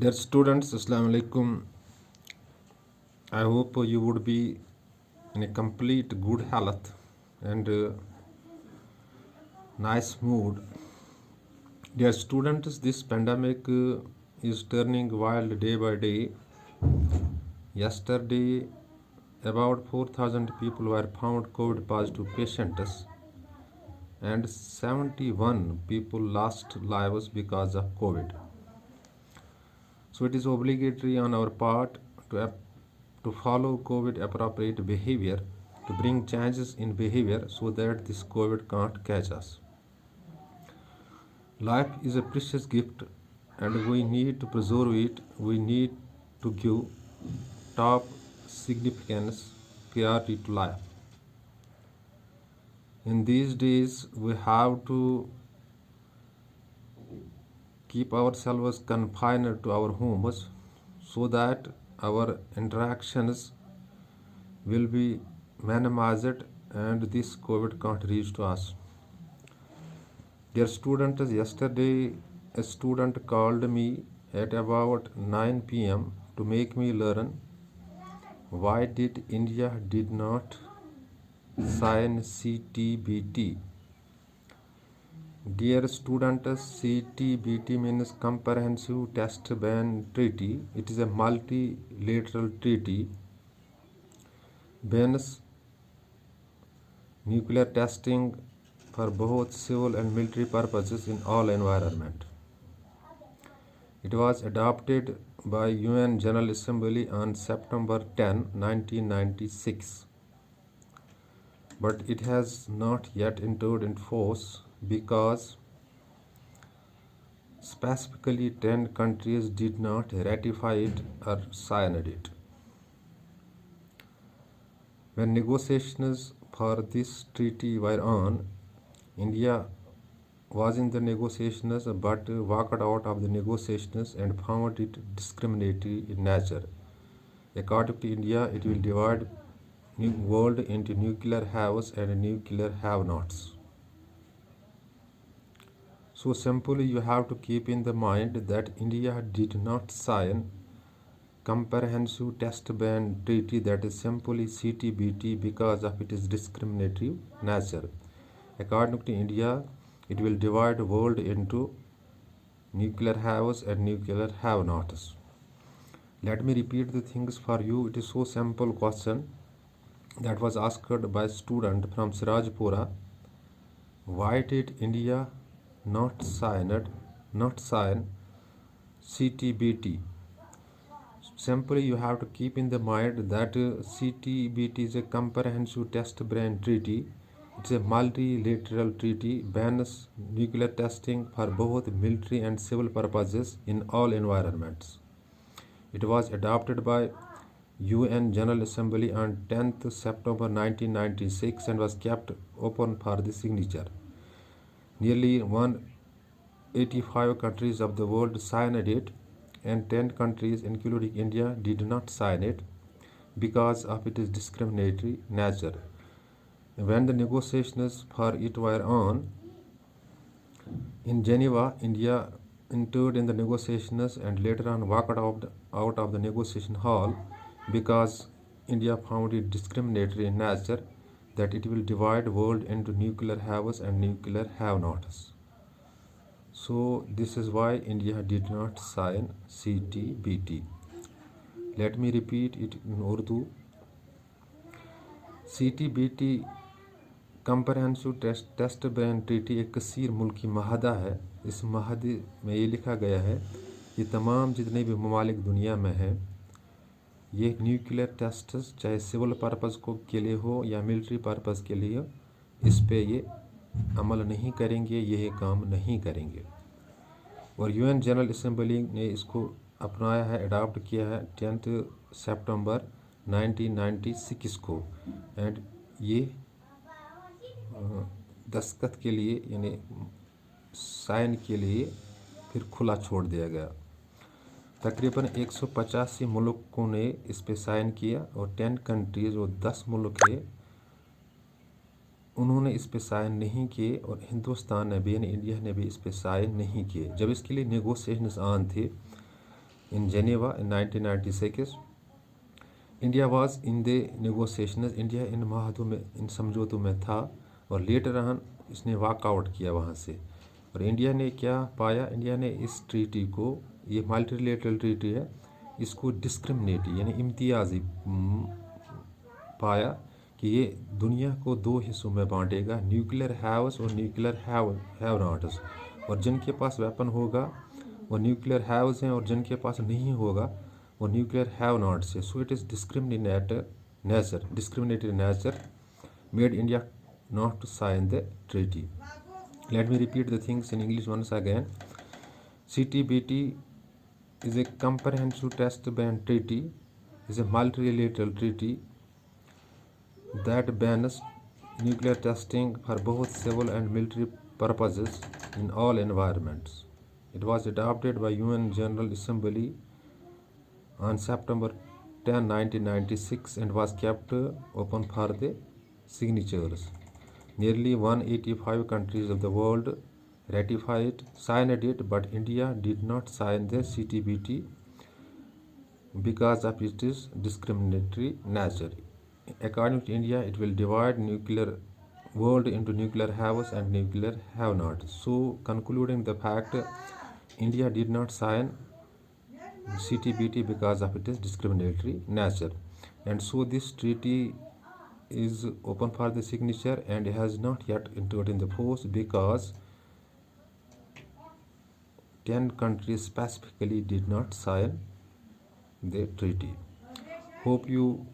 Dear students, Assalamu alaikum. I hope you would be in a complete good health and nice mood. Dear students, this pandemic is turning wild day by day. Yesterday, about 4,000 people were found COVID positive patients and 71 people lost lives because of COVID. So it is obligatory on our part to follow COVID appropriate behavior, to bring changes in behavior so that this COVID can't catch us. Life is a precious gift and we need to preserve it. We need to give top significance, priority to life. In these days, we have to keep ourselves confined to our homes so that our interactions will be minimized and this COVID can't reach to us. Dear students, yesterday a student called me at about 9 p.m. to make me learn why did India did not sign CTBT. Dear students, CTBT means Comprehensive Test Ban Treaty. It is a multilateral treaty bans nuclear testing for both civil and military purposes in all environment. It was adopted by UN General Assembly on September 10, 1996. But it has not yet entered into force because specifically 10 countries did not ratify it or sign it. When negotiations for this treaty were on, India was in the negotiations but walked out of the negotiations and found it discriminatory in nature. According to India, it will divide the world into nuclear haves and nuclear have-nots. So simply you have to keep in the mind that India did not sign Comprehensive Test Ban Treaty, that is simply CTBT, because of its discriminatory nature. According to India, it will divide the world into nuclear haves and nuclear have-nots. Let me repeat the things for you. It is so simple question that was asked by a student from Sirajpura. Why did India not sign CTBT? Simply you have to keep in the mind that CTBT is a Comprehensive Test Ban Treaty. It's a multilateral treaty, bans nuclear testing for both military and civil purposes in all environments. It was adopted by UN General Assembly on 10th September 1996 and was kept open for the signature. Nearly 185 countries of the world signed it, and 10 countries, including India, did not sign it because of its discriminatory nature. When the negotiations for it were on, in Geneva, India entered in the negotiations and later on walked out of the negotiation hall because India found it discriminatory in nature, that it will divide the world into nuclear haves and nuclear have-nots. So this is why India did not sign CTBT. Let me repeat it in Urdu. CTBT comprehensive test ban treaty एक कसीर मुल्की माहदा है। इस माहदे में ये लिखा गया है कि तमाम जितने भी ममालिक दुनिया में हैं, ये न्यूक्लियर टेस्ट चाहे सिविल पर्पज़ को के लिए हो या मिलिट्री पर्पज़ के लिए, इस पे ये अमल नहीं करेंगे, ये काम नहीं करेंगे। और यूएन जनरल असेंबली ने इसको अपनाया है, अडॉप्ट किया है 10 सितंबर 1996 को, एंड ये दस्तखत के लिए यानी साइन के लिए फिर खुला छोड़ दिया गया। तकरीबन 185 मुल्कों ने इस पे साइन किया और 10 कंट्रीज़ और 10 मुल्क है उन्होंने इस पे साइन नहीं किए, और हिंदुस्तान ने भी यानी इंडिया ने भी इस पे साइन नहीं किए। जब इसके लिए नेगोशिएशंस ऑन थे in Geneva in 1996. India was in the negotiations. India in معاہدوں میں ان سمجھوتوں میں تھا اور لیٹر آن اس نے واک آؤٹ کیا وہاں سے. اور انڈیا نے کیا پایا؟ انڈیا نے اس ٹریٹی کو، یہ ملٹی لیٹرل ٹریٹی ہے، اس کو ڈسکرمنیٹی یعنی امتیازی پایا کہ یہ دنیا کو دو حصوں میں بانٹے گا، نیوکلیر ہیوز اور نیوکلیر ہیو ناٹس. اور جن کے پاس ویپن ہوگا وہ نیوکلیر ہیوز ہیں، اور جن کے پاس نہیں ہوگا وہ نیوکلیر ہیو ناٹس ہے. So it is discriminatory nature made India not to sign the treaty. Let me repeat the things in English once again. CTBT is a comprehensive test ban treaty, is a multilateral treaty that bans nuclear testing for both civil and military purposes in all environments. It was adopted by UN General Assembly on September 10, 1996 and was kept open for the signatures. Nearly 185 countries of the world signed it, but India did not sign the CTBT because of its discriminatory nature. According to India, it will divide nuclear world into nuclear haves and nuclear have-nots. So, concluding the fact, India did not sign CTBT because of its discriminatory nature. And so this treaty is open for the signature and has not yet entered in the force because 10 countries specifically did not sign the treaty. Hope you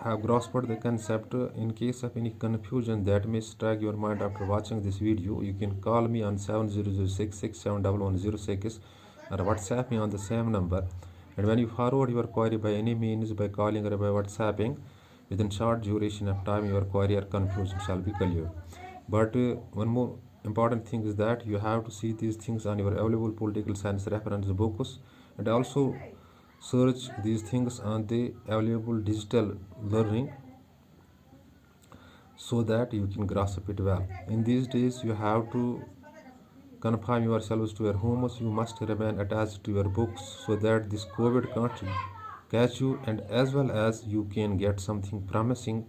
have grasped the concept. In case of any confusion that may strike your mind after watching this video, you can call me on 7006671106 or WhatsApp me on the same number. And when you forward your query by any means, by calling or by WhatsApping, within short duration of time your query or confusion shall be cleared. But one more important thing is that you have to see these things on your available political science reference books, and also search these things on the available digital learning so that you can grasp it well. In these days you have to confine yourselves to your homes. You must remain attached to your books so that this COVID can't catch you, and as well as you can get something promising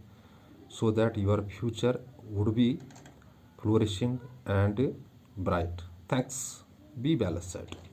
so that your future would be flourishing and bright. Thanks. Be balanced.